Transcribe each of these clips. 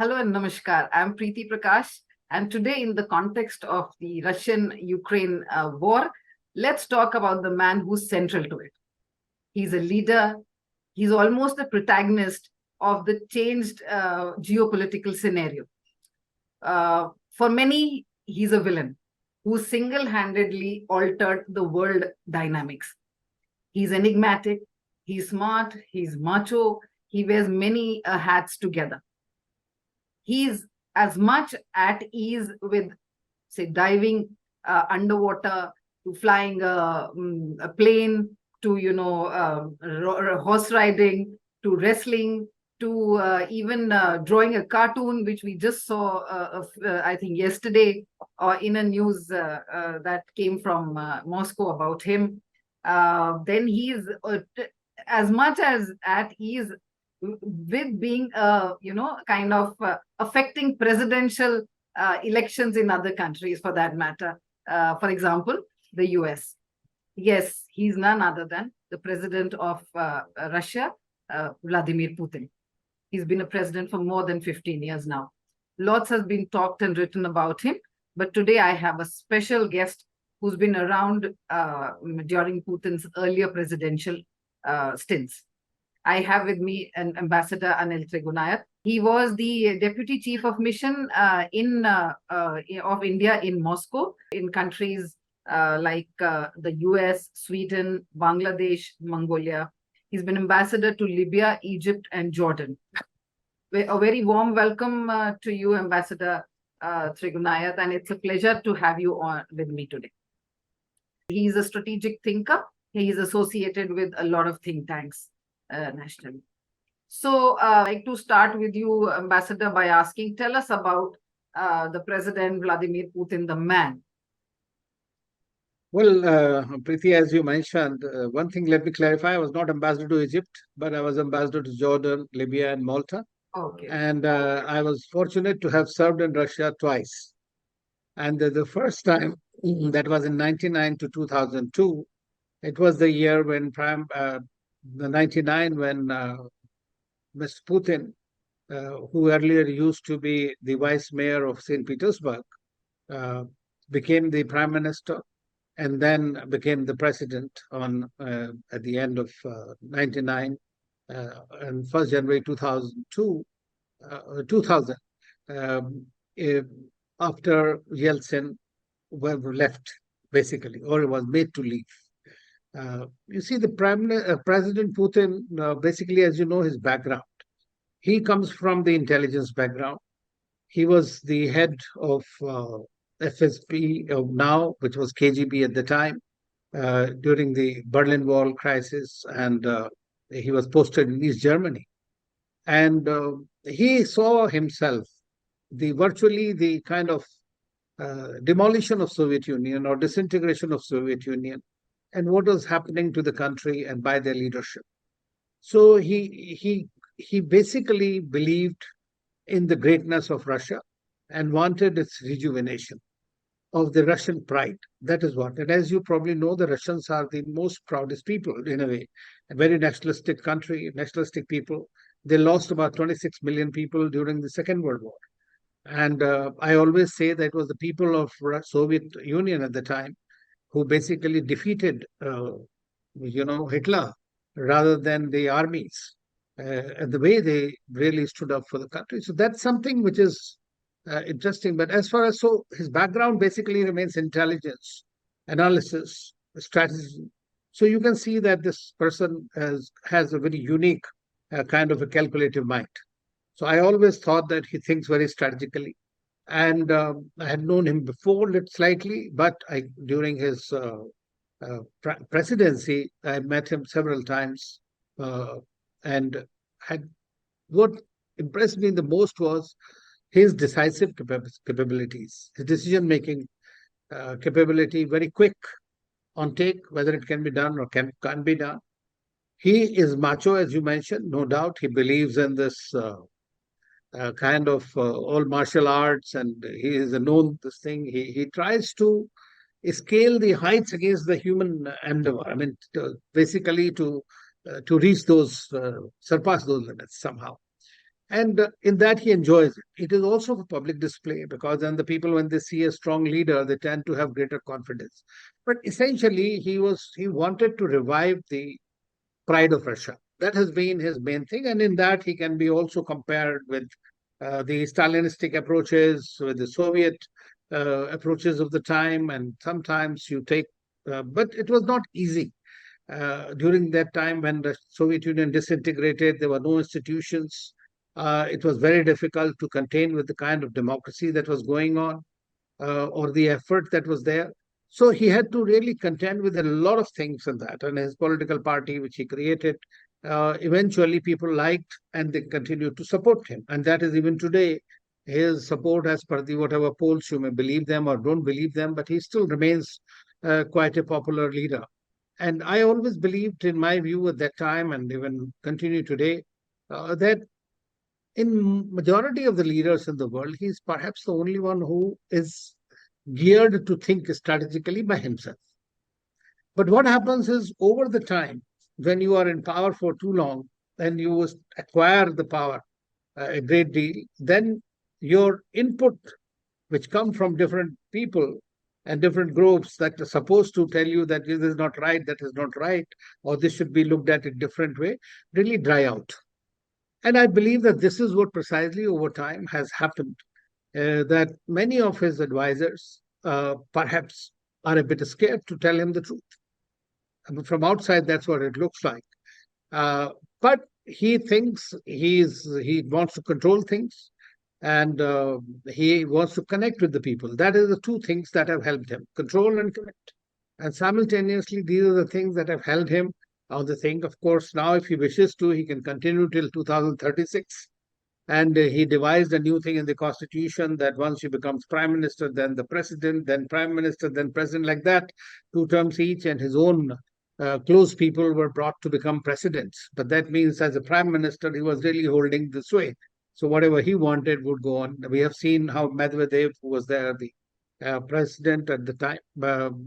Hello and namaskar. I'm Preeti Prakash, and today, in the context of the Russian-Ukraine war, let's talk about the man who's central to it. He's a leader. He's almost the protagonist of the changed geopolitical scenario. For many, he's a villain who single-handedly altered the world dynamics. He's enigmatic. He's smart. He's macho. He wears many hats together. He's as much at ease with, say, diving underwater, to flying a plane, to horse riding, to wrestling, to even drawing a cartoon, which we just saw, I think, yesterday, or in a news that came from Moscow about him. Then he's as much as at ease with being kind of affecting presidential elections in other countries, for that matter. For example, the US. Yes, he's none other than the president of Russia, Vladimir Putin. He's been a president for more than 15 years now. Lots has been talked and written about him, but today I have a special guest who's been around during Putin's earlier presidential stints. I have with me an Ambassador Anil Trigunayat. He was the Deputy Chief of Mission of India in Moscow, in countries like the US, Sweden, Bangladesh, Mongolia. He's been ambassador to Libya, Egypt, and Jordan. A very warm welcome to you, Ambassador Trigunayat, and it's a pleasure to have you on with me today. He's a strategic thinker. He's associated with a lot of think tanks nationally. So I'd like to start with you, Ambassador, by asking, tell us about the President Vladimir Putin, the man. Well, Preeti, as you mentioned, one thing, let me clarify, I was not ambassador to Egypt, but I was ambassador to Jordan, Libya, and Malta. Okay. And I was fortunate to have served in Russia twice. And the first time, that was in 1999 to 2002, it was the year when the 99 when Mr. Putin, who earlier used to be the vice mayor of St. Petersburg, became the prime minister and then became the president at the end of 99 and 1st January 2000, after Yeltsin left, basically, or was made to leave. You see, the President Putin, basically, as you know, his background. He comes from the intelligence background. He was the head of FSB of now, which was KGB at the time, during the Berlin Wall crisis, and he was posted in East Germany. And he saw himself virtually the kind of demolition of Soviet Union or disintegration of Soviet Union, and what was happening to the country and by their leadership. So he basically believed in the greatness of Russia and wanted its rejuvenation of the Russian pride. That is what. And as you probably know, the Russians are the most proudest people in a way, a very nationalistic country, nationalistic people. They lost about 26 million people during the Second World War. And I always say that it was the people of Soviet Union at the time who basically defeated, Hitler rather than the armies, and the way they really stood up for the country. So that's something which is interesting. But as far as his background basically remains intelligence, analysis, strategy. So you can see that this person has a very unique kind of a calculative mind. So I always thought that he thinks very strategically. And I had known him before slightly, but during his presidency, I met him several times, and what impressed me the most was his decisive capabilities, his decision-making capability, very quick on take, whether it can be done or can't be done. He is macho, as you mentioned, no doubt. He believes in this kind of all martial arts, and he is a known this thing. He tries to scale the heights against the human endeavor. I mean, basically to reach those, surpass those limits somehow. And in that he enjoys it. It is also for public display, because then the people, when they see a strong leader, they tend to have greater confidence. But essentially, he wanted to revive the pride of Russia. That has been his main thing, and in that he can be also compared with the Stalinistic approaches, with the Soviet approaches of the time, and sometimes you take. But it was not easy during that time when the Soviet Union disintegrated. There were no institutions. It was very difficult to contain with the kind of democracy that was going on, or the effort that was there. So he had to really contend with a lot of things in that. And his political party, which he created, eventually people liked and they continued to support him. And that is even today his support, as per the whatever polls you may believe them or don't believe them, but he still remains quite a popular leader. And I always believed, in my view at that time, and even continue today, that in majority of the leaders in the world, he's perhaps the only one who is geared to think strategically by himself. But what happens is, over the time, when you are in power for too long and you acquire the power a great deal, then your input, which come from different people and different groups that are supposed to tell you that this is not right, that is not right, or this should be looked at a different way, really dry out. And I believe that this is what precisely over time has happened, that many of his advisors perhaps are a bit scared to tell him the truth. I mean, from outside, that's what it looks like. Uh, but he thinks he wants to control things, and he wants to connect with the people. That is the two things that have helped him: control and connect. And simultaneously, these are the things that have held him on the thing. Of course, now if he wishes to, he can continue till 2036. And he devised a new thing in the constitution, that once he becomes prime minister, then the president, then prime minister, then president, like that, 2 terms each, and his own close people were brought to become presidents. But that means, as a prime minister, he was really holding the sway. So whatever he wanted would go on. We have seen how Medvedev, who was there, the president at the time,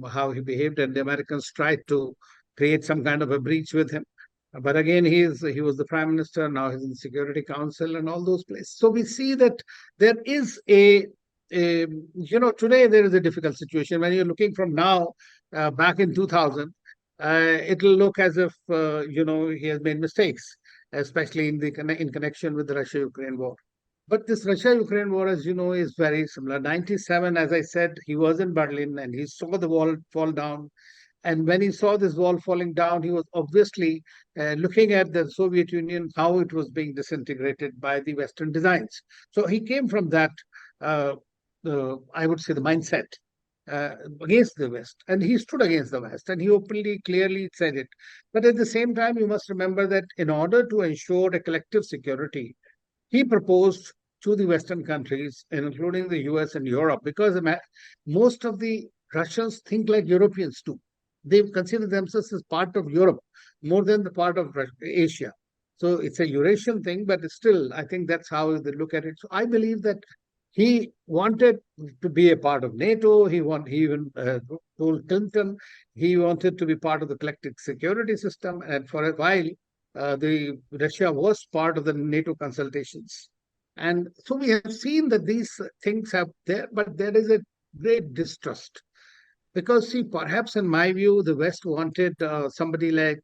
how he behaved, and the Americans tried to create some kind of a breach with him. But again, he was the prime minister. Now he's in the Security Council and all those places. So we see that there is today there is a difficult situation. When you're looking from now back in 2000, it'll look as if he has made mistakes, especially in connection with the Russia-Ukraine war. But this Russia-Ukraine war, as you know, is very similar. 97, as I said, he was in Berlin and he saw the wall fall down. And when he saw this wall falling down, he was obviously looking at the Soviet Union, how it was being disintegrated by the Western designs. So he came from that, I would say, the mindset against the West. And he stood against the West, and he openly, clearly said it. But at the same time, you must remember that in order to ensure a collective security, he proposed to the Western countries, including the US and Europe, because most of the Russians think like Europeans too. They consider themselves as part of Europe more than the part of Asia. So it's a Eurasian thing, but still, I think that's how they look at it. So I believe that he wanted to be a part of NATO. He even told Clinton he wanted to be part of the collective security system. And for a while, the Russia was part of the NATO consultations. And so we have seen that these things have there, but there is a great distrust. Because, see, perhaps in my view, the West wanted somebody like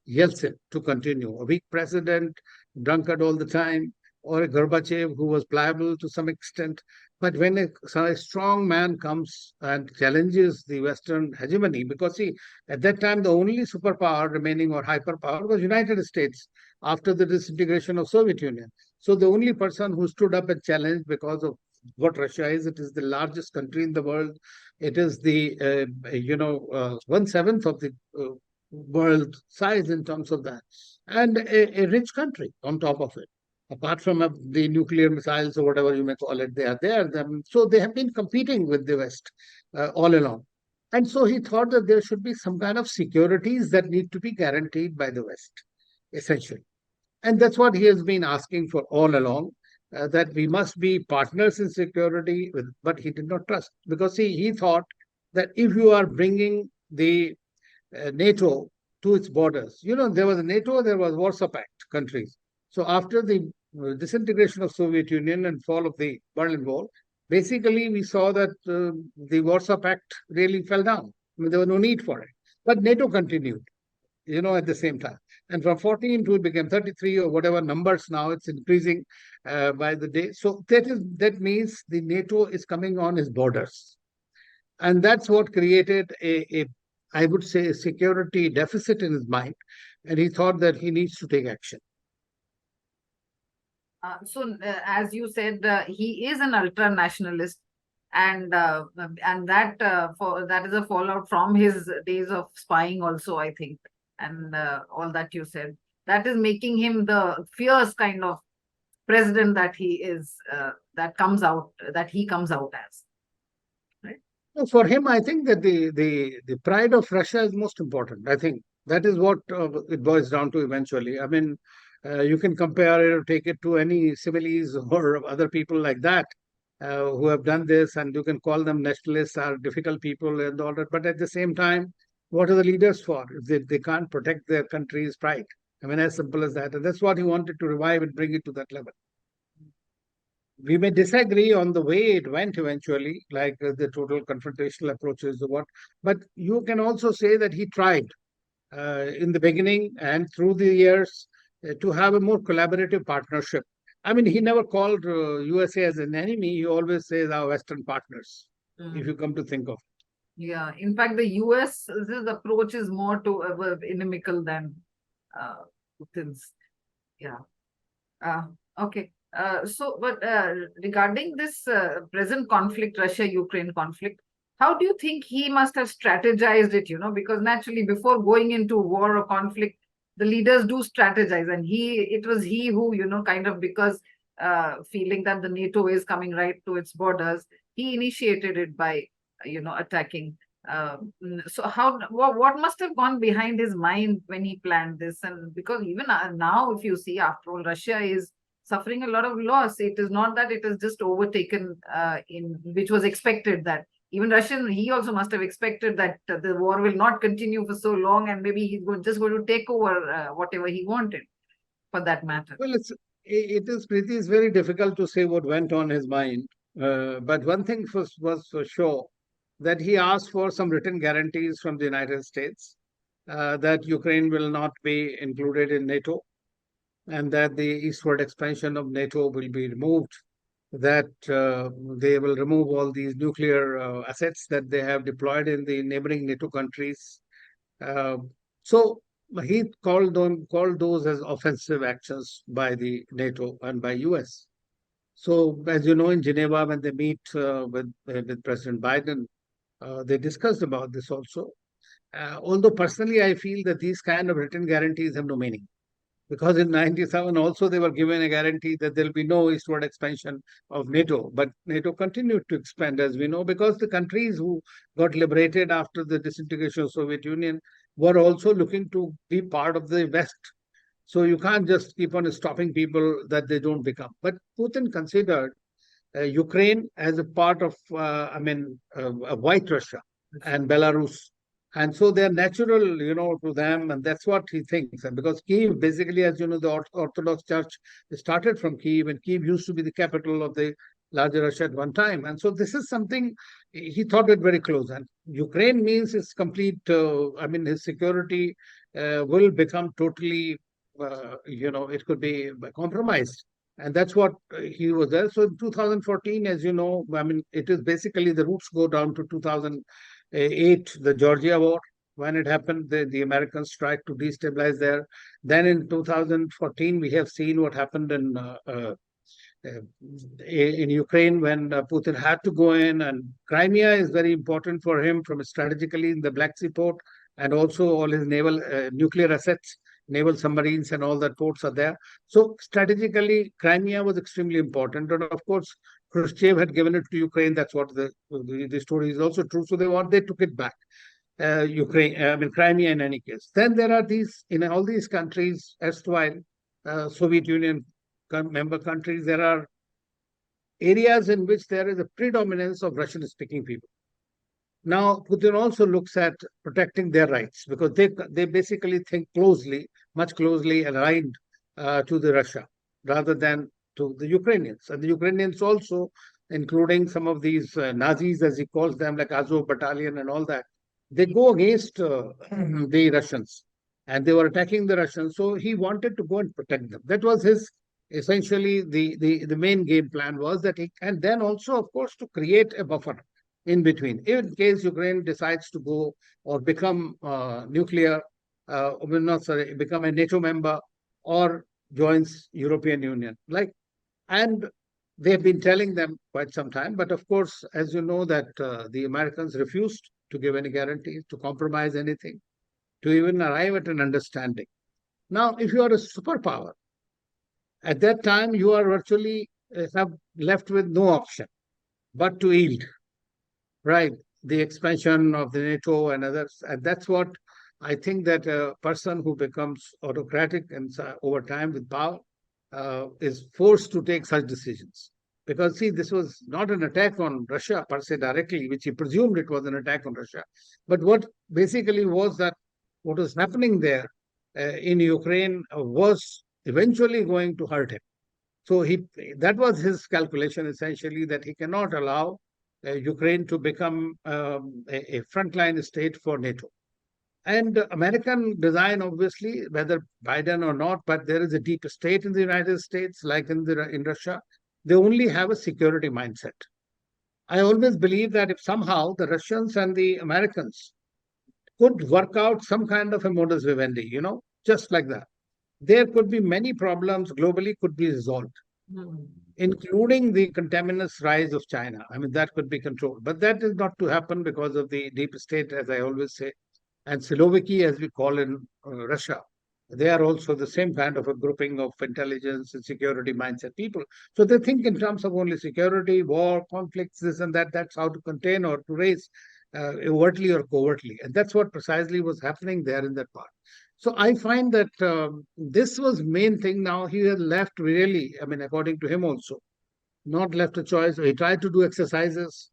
Yeltsin to continue, a weak president, drunkard all the time, or a Gorbachev who was pliable to some extent. But when a strong man comes and challenges the Western hegemony, because, see, at that time, the only superpower remaining, or hyperpower, was United States after the disintegration of Soviet Union. So the only person who stood up and challenged, because of what Russia is, it is the largest country in the world. It is the 1/7 of the world size in terms of that, and a rich country on top of it. Apart from the nuclear missiles or whatever you may call it, they are there. So they have been competing with the West all along. And so he thought that there should be some kind of securities that need to be guaranteed by the West, essentially. And that's what he has been asking for all along, that we must be partners in security. But he did not trust, because, see, he thought that if you are bringing the NATO to its borders, there was a NATO, there was Warsaw Pact countries. So after the disintegration of Soviet Union and fall of the Berlin Wall, basically we saw that the Warsaw Pact really fell down. I mean, there was no need for it. But NATO continued, at the same time. And from 14 to it became 33 or whatever numbers now, it's increasing by the day. So that means the NATO is coming on its borders. And that's what created I would say, a security deficit in his mind. And he thought that he needs to take action. As you said, he is an ultra nationalist, and that is a fallout from his days of spying, also, I think, and all that you said. That is making him the fierce kind of president that he is. That he comes out as. Right? For him, I think that the pride of Russia is most important. I think that is what it boils down to eventually. I mean, you can compare it or take it to any civilis or other people like that who have done this, and you can call them nationalists or difficult people and all that. But at the same time, what are the leaders for if they can't protect their country's pride? I mean, as simple as that. And that's what he wanted to revive and bring it to that level. We may disagree on the way it went eventually, like the total confrontational approaches or what, but you can also say that he tried in the beginning and through the years to have a more collaborative partnership. I mean, he never called USA as an enemy. He always says our Western partners, if you come to think of it. Yeah, in fact, the US's approach is more to inimical than Putin's. Yeah. Okay. But regarding this present conflict, Russia-Ukraine conflict, how do you think he must have strategized it? Because naturally, before going into war or conflict, the leaders do strategize, and it was he who, kind of, because feeling that the NATO is coming right to its borders, he initiated it by, attacking. So what must have gone behind his mind when he planned this? And because even now, if you see, after all, Russia is suffering a lot of loss. It is not that it is just overtaken, which was expected. That even he also must have expected that the war will not continue for so long, and maybe he's just going to take over whatever he wanted, for that matter. Well, it's very difficult to say what went on his mind. But one thing was for sure, that he asked for some written guarantees from the United States that Ukraine will not be included in NATO, and that the eastward expansion of NATO will be removed, that they will remove all these nuclear assets that they have deployed in the neighboring NATO countries. So he called those as offensive actions by the NATO and by US. So, as you know, in Geneva, when they meet with President Biden, they discussed about this also. Although personally, I feel that these kind of written guarantees have no meaning, because in 97 also they were given a guarantee that there will be no eastward expansion of NATO. But NATO continued to expand, as we know, because the countries who got liberated after the disintegration of Soviet Union were also looking to be part of the West. So you can't just keep on stopping people that they don't become. But Putin considered Ukraine as a part of, a white Russia and Belarus. And so they're natural, to them, and that's what he thinks. And because Kyiv, basically, as you know, the Orthodox Church started from Kyiv, and Kyiv used to be the capital of the larger Russia at one time. And so this is something he thought it very close. And Ukraine means it's complete, his security will become totally, it could be compromised. And that's what he was there. So in 2014, as you know, it is basically the roots go down to 2008, the Georgia War. When it happened, the Americans tried to destabilize there. Then in 2014, we have seen what happened in Ukraine when Putin had to go in. And Crimea is very important for him from strategically in the Black Sea port, and also all his naval nuclear assets, naval submarines and all that ports are there. So strategically, Crimea was extremely important. And of course, Khrushchev had given it to Ukraine. That's what the story is also true. So they took it back. Crimea in any case. Then there are in all these countries, erstwhile Soviet Union member countries, there are areas in which there is a predominance of Russian-speaking people. Now, Putin also looks at protecting their rights, because they basically think much closely aligned to the Russia. rather than to the Ukrainians. And the Ukrainians also, including some of these Nazis, as he calls them, like Azov Battalion and all that, they go against the Russians, and they were attacking the Russians. So he wanted to go and protect them. That was his essentially the main game plan was that he, and then also, of course, to create a buffer in between, in case Ukraine decides to go or become nuclear, well, not sorry, become a NATO member or joins European Union. Like, and they've been telling them quite some time. But of course, as you know, that the Americans refused to give any guarantees, to compromise anything, to even arrive at an understanding. Now, if you are a superpower, at that time you are virtually have left with no option but to yield, right? The expansion of the NATO and others, and that's what I think that a person who becomes autocratic and over time with power is forced to take such decisions. Because see, this was not an attack on Russia per se directly, which he presumed it was an attack on Russia, but what basically was that what was happening there in Ukraine was eventually going to hurt him. So he that was his calculation essentially, that he cannot allow Ukraine to become a frontline state for NATO. And American design, obviously, whether Biden or not, but there is a deep state in the United States, like in Russia. They only have a security mindset. I always believe that if somehow the Russians and the Americans could work out some kind of a modus vivendi, just like that, there could be many problems globally could be resolved, including the contaminous rise of China. I mean, that could be controlled. But that is not to happen because of the deep state, as I always say. And Siloviki, as we call in Russia, they are also the same kind of a grouping of intelligence and security mindset people. So they think in terms of only security, war, conflicts, this and that. That's how to contain or to raise overtly or covertly. And that's what precisely was happening there in that part. So I find that this was main thing. Now he has left really, I mean, according to him also, not left a choice. He tried to do exercises,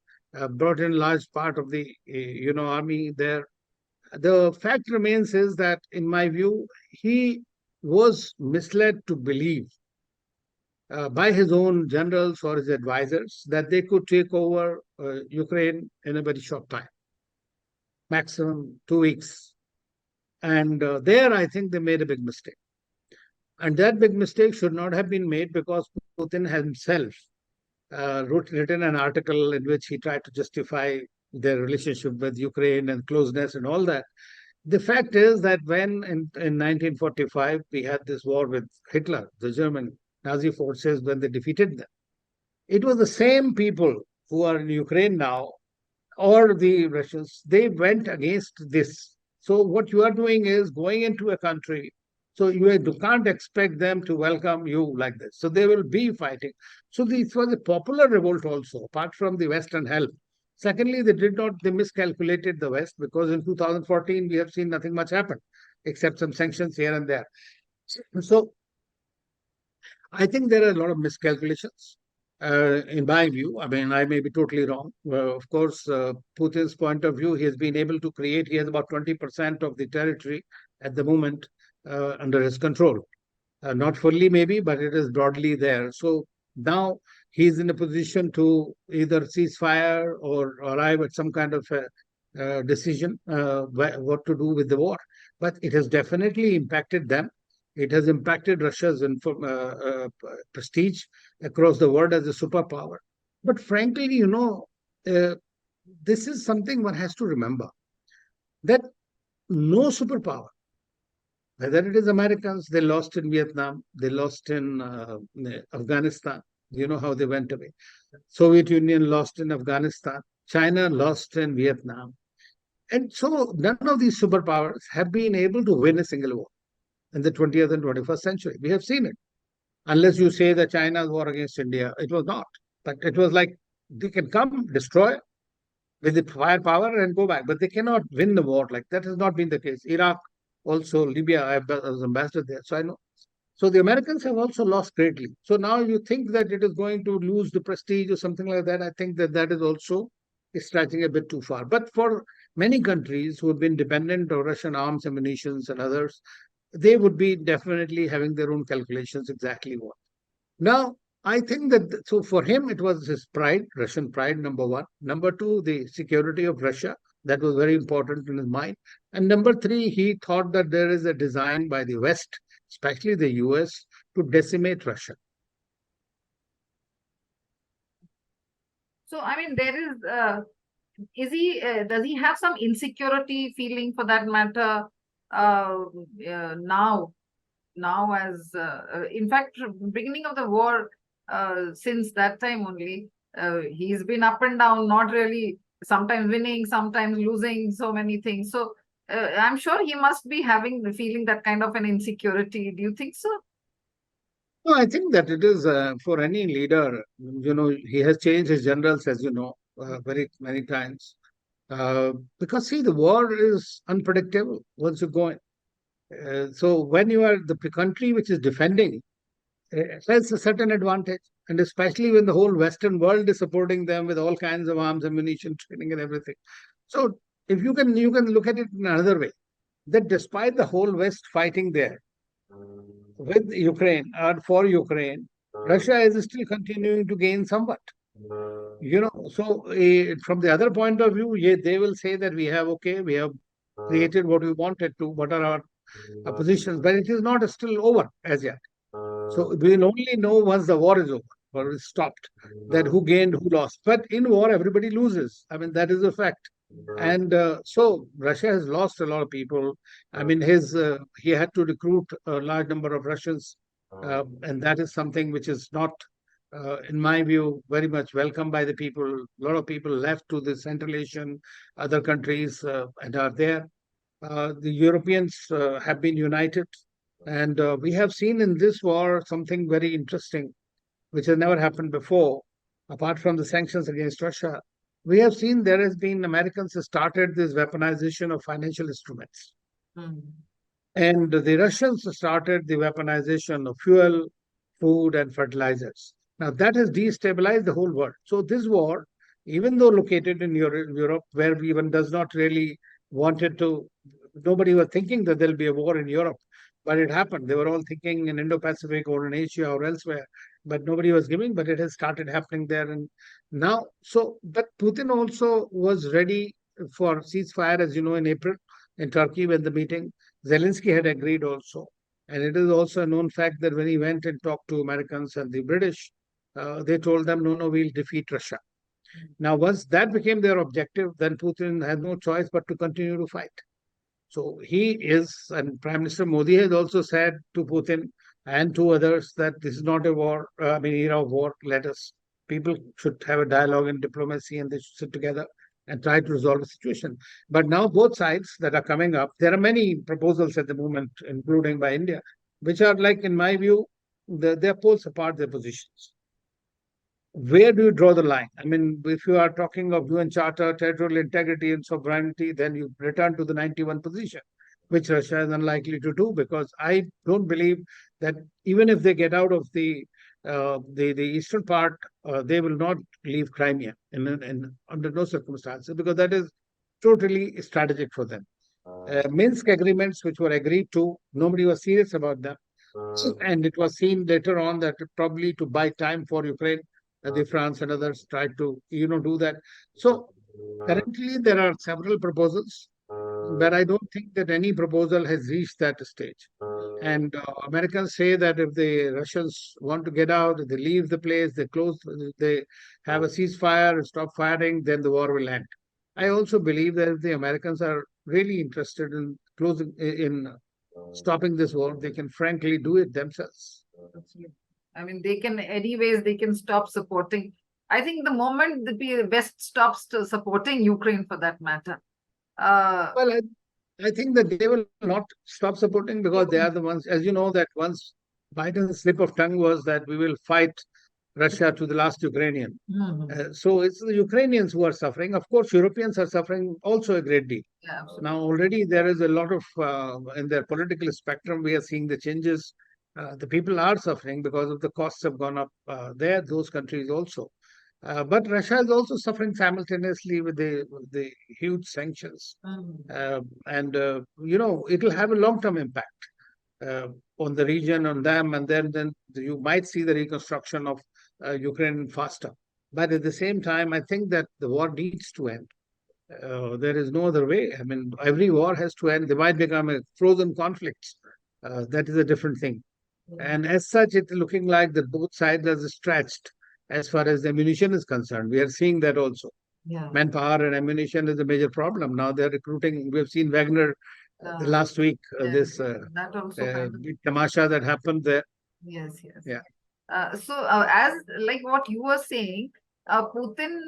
brought in large part of the, army there. The fact remains is that, in my view, he was misled to believe by his own generals or his advisors that they could take over Ukraine in a very short time, maximum 2 weeks. And there, I think they made a big mistake. And that big mistake should not have been made, because Putin himself written an article in which he tried to justify their relationship with Ukraine and closeness and all that. The fact is that when in 1945 we had this war with Hitler, the German Nazi forces, when they defeated them, it was the same people who are in Ukraine now, or the Russians, they went against this. So what you are doing is going into a country, so you can't expect them to welcome you like this. So they will be fighting. So this was a popular revolt also, apart from the Western help. Secondly, they miscalculated the West, because in 2014 we have seen nothing much happen except some sanctions here and there. So I think there are a lot of miscalculations. In my view, I mean, I may be totally wrong. Of course, Putin's point of view, he has been able to create, he has about 20% of the territory at the moment under his control. Not fully, maybe, but it is broadly there. So now he's in a position to either cease fire or arrive at some kind of a decision what to do with the war. But it has definitely impacted them. It has impacted Russia's prestige across the world as a superpower. But frankly, this is something one has to remember, that no superpower, whether it is Americans, they lost in Vietnam, they lost in Afghanistan. You know how they went away. Soviet Union lost in Afghanistan. China lost in Vietnam. And so none of these superpowers have been able to win a single war in the 20th and 21st century. We have seen it. Unless you say that China's war against India, it was not. But it was like they can come, destroy with the firepower and go back. But they cannot win the war. Like that has not been the case. Iraq, also Libya, I was ambassador there, so I know. So the Americans have also lost greatly. So now you think that it is going to lose the prestige or something like that. I think that is also stretching a bit too far. But for many countries who have been dependent on Russian arms, ammunitions, and others, they would be definitely having their own calculations exactly what. Now, I think that so for him it was his pride, Russian pride, number one. Number two, the security of Russia. That was very important in his mind. And number three, he thought that there is a design by the West, especially the US, to decimate Russia. So, I mean, is he, does he have some insecurity feeling for that matter now? Now, in fact, beginning of the war, since that time only, he's been up and down, not really, sometimes winning, sometimes losing, so many things. So, I'm sure he must be feeling that kind of an insecurity. Do you think so? No, I think that it is for any leader, he has changed his generals, as you know, very many times. Because, see, the war is unpredictable once you go in. So when you are the country which is defending, it has a certain advantage. And especially when the whole Western world is supporting them with all kinds of arms, ammunition, training, and everything. So if you can look at it in another way, that despite the whole West fighting there with Ukraine or for Ukraine, Russia is still continuing to gain somewhat. So from the other point of view, yeah, they will say that we have created what we wanted to, what are our positions, but it is not still over as yet. So we'll only know once the war is over or is stopped that who gained, who lost. But in war, everybody loses. I mean, that is a fact. And so Russia has lost a lot of people. I mean, he had to recruit a large number of Russians, and that is something which is not, in my view, very much welcome by the people. A lot of people left to the Central Asian, other countries, and are there. The Europeans have been united, and we have seen in this war something very interesting, which has never happened before, apart from the sanctions against Russia. We have seen there has been Americans have started this weaponization of financial instruments. Mm. And the Russians started the weaponization of fuel, food, and fertilizers. Now, that has destabilized the whole world. So, this war, even though located in Europe, where even does not really wanted to, nobody was thinking that there'll be a war in Europe, but it happened. They were all thinking in Indo-Pacific or in Asia or elsewhere, but nobody was giving. But it has started happening there, and now, but Putin also was ready for ceasefire, as you know, in April in Turkey when the meeting. Zelensky had agreed also. And it is also a known fact that when he went and talked to Americans and the British, they told them, no, no, we'll defeat Russia. Now, once that became their objective, then Putin had no choice but to continue to fight. So he is, and Prime Minister Modi has also said to Putin and to others that this is not a war, era of war. People should have a dialogue and diplomacy and they should sit together and try to resolve the situation. But now both sides that are coming up, there are many proposals at the moment, including by India, which are like, in my view, they're poles apart their positions. Where do you draw the line? I mean, if you are talking of UN Charter, territorial integrity, and sovereignty, then you return to the 91 position, which Russia is unlikely to do because I don't believe that even if they get out of the eastern part, they will not leave Crimea in under no circumstances because that is totally strategic for them. Minsk agreements, which were agreed to, nobody was serious about them. And it was seen later on that probably to buy time for Ukraine, the France and others tried to, do that. So currently there are several proposals, but I don't think that any proposal has reached that stage. And Americans say that if the Russians want to get out, if they leave the place, they have a ceasefire, stop firing, then the war will end. I also believe that if the Americans are really interested in in stopping this war, they can frankly do it themselves. I mean, they can stop supporting. I think the moment the West stops supporting Ukraine for that matter. Well, I think that they will not stop supporting because they are the ones, as you know, that once Biden's slip of tongue was that we will fight Russia to the last Ukrainian. So it's the Ukrainians who are suffering. Of course, Europeans are suffering also a great deal. Yeah, now, already there is a lot of, in their political spectrum, we are seeing the changes. The people are suffering because of the costs have gone up there, those countries also. But Russia is also suffering simultaneously with the huge sanctions. And, it will have a long term impact. on the region, on them, and then you might see the reconstruction of Ukraine faster. But at the same time, I think that the war needs to end. There is no other way. I mean, every war has to end. They might become a frozen conflicts. That is a different thing. And as such, it's looking like that both sides are stretched as far as the ammunition is concerned. We are seeing that also. Yeah. Manpower and ammunition is a major problem. Now they're recruiting. We've seen Wagner last week, this that also kind of, big tamasha that happened there. yes, yes. Yeah. As like what you were saying, Putin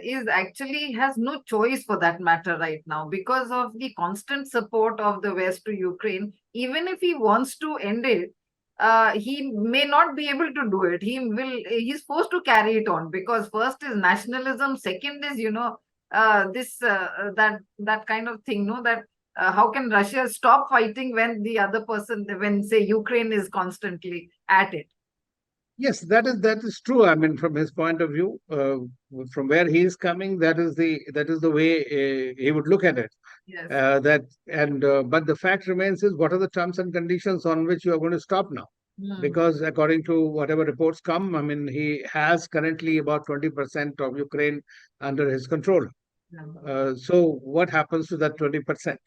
is actually has no choice for that matter right now because of the constant support of the West to Ukraine. Even if he wants to end it, he may not be able to do it. He's forced to carry it on because first is nationalism, second is this that kind of thing. No, that how can Russia stop fighting when the other person, when say Ukraine is constantly at it? Yes, that is true. I mean, from his point of view, from where he is coming, that is the way he would look at it. Yes. But the fact remains is what are the terms and conditions on which you are going to stop now? Because according to whatever reports come, I mean, he has currently about 20% of Ukraine under his control. So what happens to that 20%?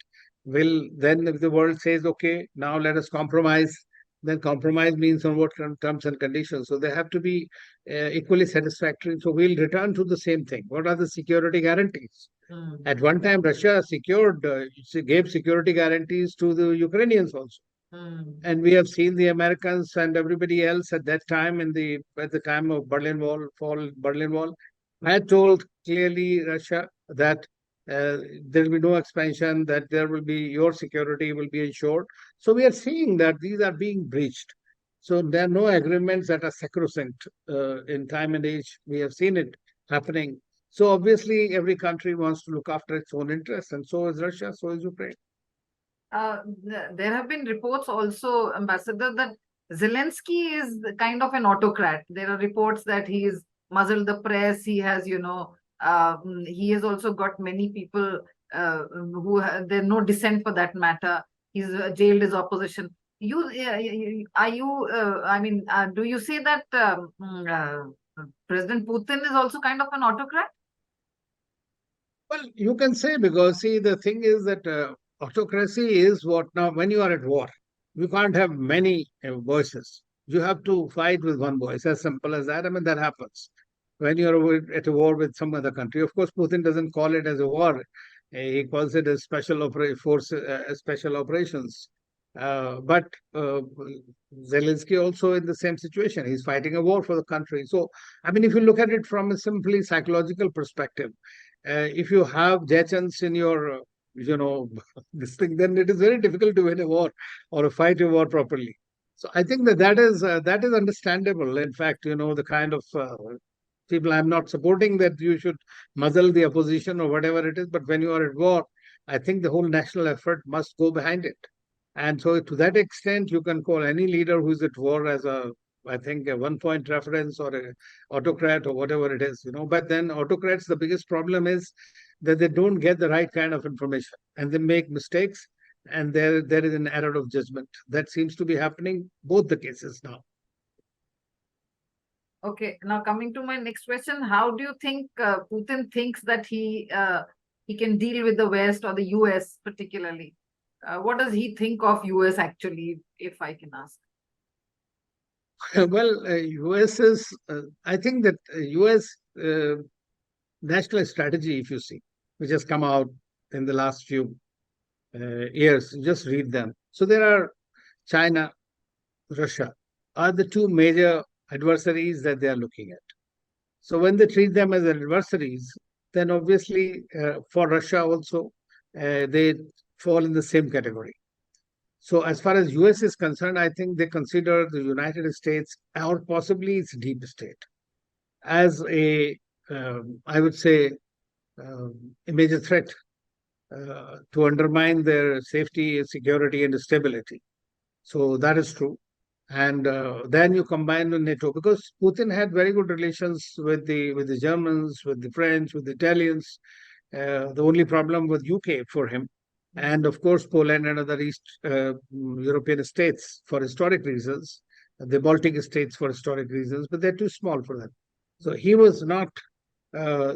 Will then, if the world says, okay, now let us compromise, then compromise means on what terms and conditions. So they have to be equally satisfactory. So we'll return to the same thing. What are the security guarantees? At one time, Russia gave security guarantees to the Ukrainians also. And we have seen the Americans and everybody else at that time, at the time of Berlin Wall, had told clearly Russia that there will be no expansion, that there will be your security will be ensured. So we are seeing that these are being breached. So there are no agreements that are sacrosanct in time and age. We have seen it happening. So obviously, every country wants to look after its own interests, and so is Russia, so is Ukraine. There have been reports also, Ambassador, that Zelensky is kind of an autocrat. There are reports that he's muzzled the press. He has, he has also got many people there's no dissent for that matter. He's jailed his opposition. Do you say that President Putin is also kind of an autocrat? Well, you can say, because see, the thing is that autocracy is what now, when you are at war, you can't have many voices. You have to fight with one voice, as simple as that. I mean, that happens when you're at a war with some other country. Of course, Putin doesn't call it as a war. He calls it as special operations. But Zelensky also in the same situation. He's fighting a war for the country. So, I mean, if you look at it from a simply psychological perspective, if you have Jaichands in your, this thing, then it is very difficult to win a war or to fight a war properly. So I think that is understandable. In fact, the kind of people, I'm not supporting that you should muzzle the opposition or whatever it is, but when you are at war, I think the whole national effort must go behind it. And so to that extent, you can call any leader who is at war as I think, a one-point reference or an autocrat or whatever it is, But then autocrats, the biggest problem is that they don't get the right kind of information and they make mistakes, and there is an error of judgment. That seems to be happening both the cases now. Okay, now coming to my next question, how do you think Putin thinks that he can deal with the West or the US particularly? What does he think of US actually, if I can ask? Well, US is, I think that US national strategy, if you see, which has come out in the last few years, just read them. So there are China, Russia are the two major adversaries that they are looking at. So when they treat them as adversaries, then obviously for Russia also, they fall in the same category. So as far as US is concerned, I think they consider the United States or possibly its deep state as I would say, a major threat to undermine their safety, security, and stability. So that is true. And then you combine with NATO, because Putin had very good relations with the Germans, with the French, with the Italians. The only problem with UK for him and of course Poland and other East European states for historic reasons, the Baltic states for historic reasons, but they're too small for that. So he was not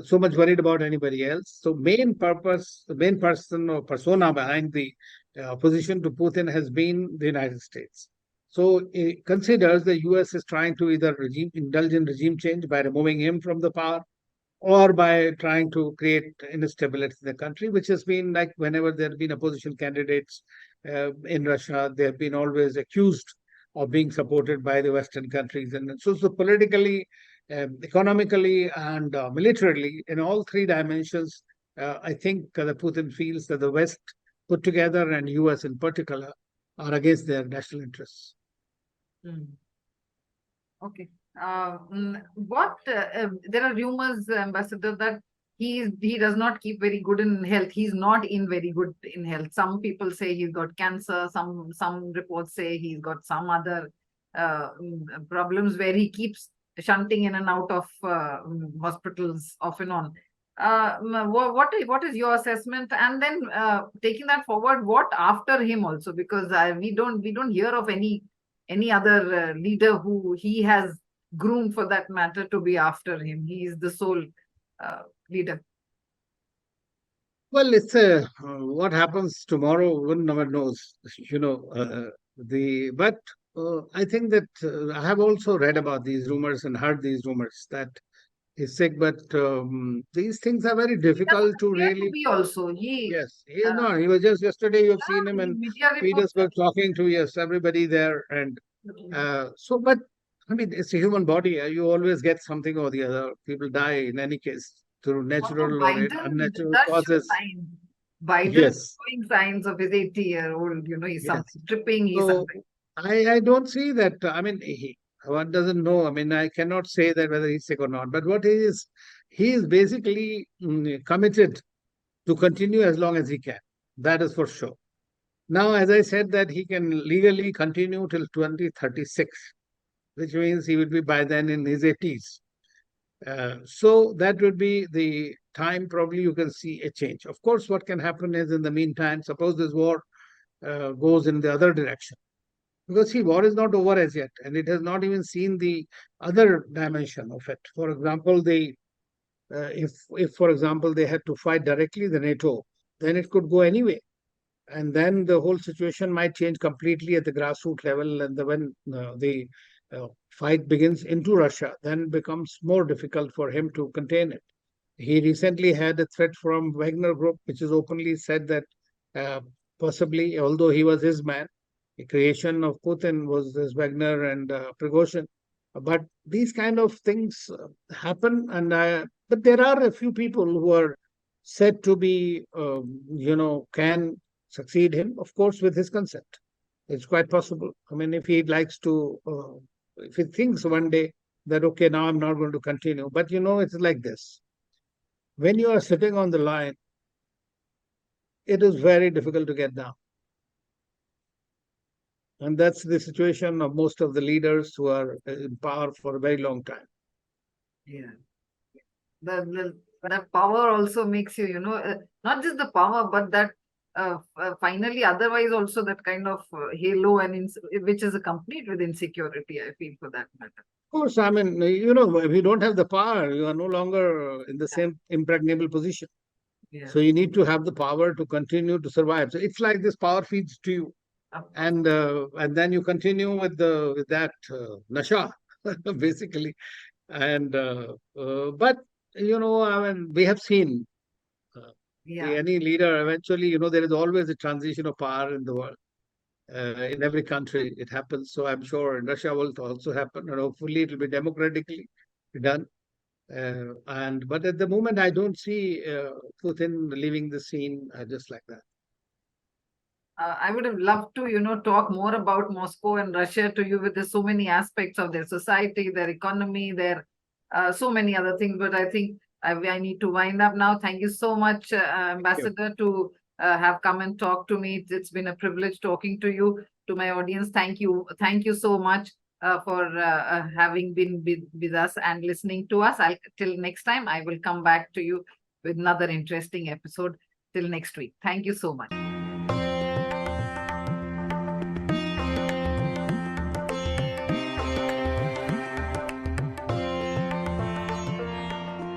so much worried about anybody else. So main purpose, the main person or persona behind the opposition to Putin has been the United States. So it considers the US is trying to either indulge in regime change by removing him from the power, or by trying to create instability in the country, which has been like whenever there have been opposition candidates in Russia, they have been always accused of being supported by the Western countries. And so politically, economically, and militarily, in all three dimensions, I think that Putin feels that the West put together and US in particular are against their national interests. Mm. Okay. What there are rumors, Ambassador, that he does not keep very good in health. He's not in very good in health. Some people say he's got cancer. Some reports say he's got some other problems where he keeps shunting in and out of hospitals off and on. What is your assessment? And then taking that forward, what after him also? Because we don't hear of any other leader who he has groomed, for that matter, to be after him. He is the sole leader. Well, it's what happens tomorrow, one never knows, you know. But I think that I have also read about these rumors and heard these rumors that he's sick, but these things are very He doesn't difficult to appear to really. be also. Yes, he is not. He was just yesterday. You've seen him in Media reports. Petersburg talking to, yes, everybody there, and so. But I mean, it's a human body. You always get something or the other. People die in any case through Also, natural or Biden unnatural does show causes. signs. Biden is Yes, showing signs of his 80-year-old. He's yes. something tripping. He's So something. I don't see that. I mean, one doesn't know. I mean, I cannot say that whether he's sick or not. But what he is basically committed to continue as long as he can. That is for sure. Now, as I said, that he can legally continue till 2036, which means he will be by then in his 80s. So that would be the time probably you can see a change. Of course, what can happen is in the meantime, suppose this war goes in the other direction. Because see, war is not over as yet, and it has not even seen the other dimension of it. For example, if for example they had to fight directly the NATO, then it could go anyway, and then the whole situation might change completely at the grassroots level. And when the fight begins into Russia, then it becomes more difficult for him to contain it. He recently had a threat from Wagner Group, which has openly said that uh, possibly, although he was his man, the creation of Putin was this Wagner and Prigozhin. But these kind of things happen, and but there are a few people who are said to be, can succeed him, of course, with his consent. It's quite possible. I mean, if he likes to, if he thinks one day that, okay, now I'm not going to continue. But it's like this. When you are sitting on the line, it is very difficult to get down. And that's the situation of most of the leaders who are in power for a very long time. Yeah. The power also makes you, not just the power, but that finally, otherwise also that kind of halo and which is accompanied with insecurity, I feel, for that matter. Of course, I mean, if you don't have the power, you are no longer in the same impregnable position. Yeah. So you need to have the power to continue to survive. So it's like this power feeds to you, and then you continue with that nasha, basically. And but I mean, we have seen any leader eventually. There is always a transition of power in the world. In every country, it happens. So I'm sure in Russia will also happen, and hopefully it will be democratically done. But at the moment, I don't see Putin leaving the scene just like that. I would have loved to, talk more about Moscow and Russia to you with so many aspects of their society, their economy, their so many other things. But I think I need to wind up now. Thank you so much, Ambassador, to have come and talk to me. It's been a privilege talking to you, to my audience. Thank you so much for having been with us and listening to us. Till next time, I will come back to you with another interesting episode. Till next week. Thank you so much.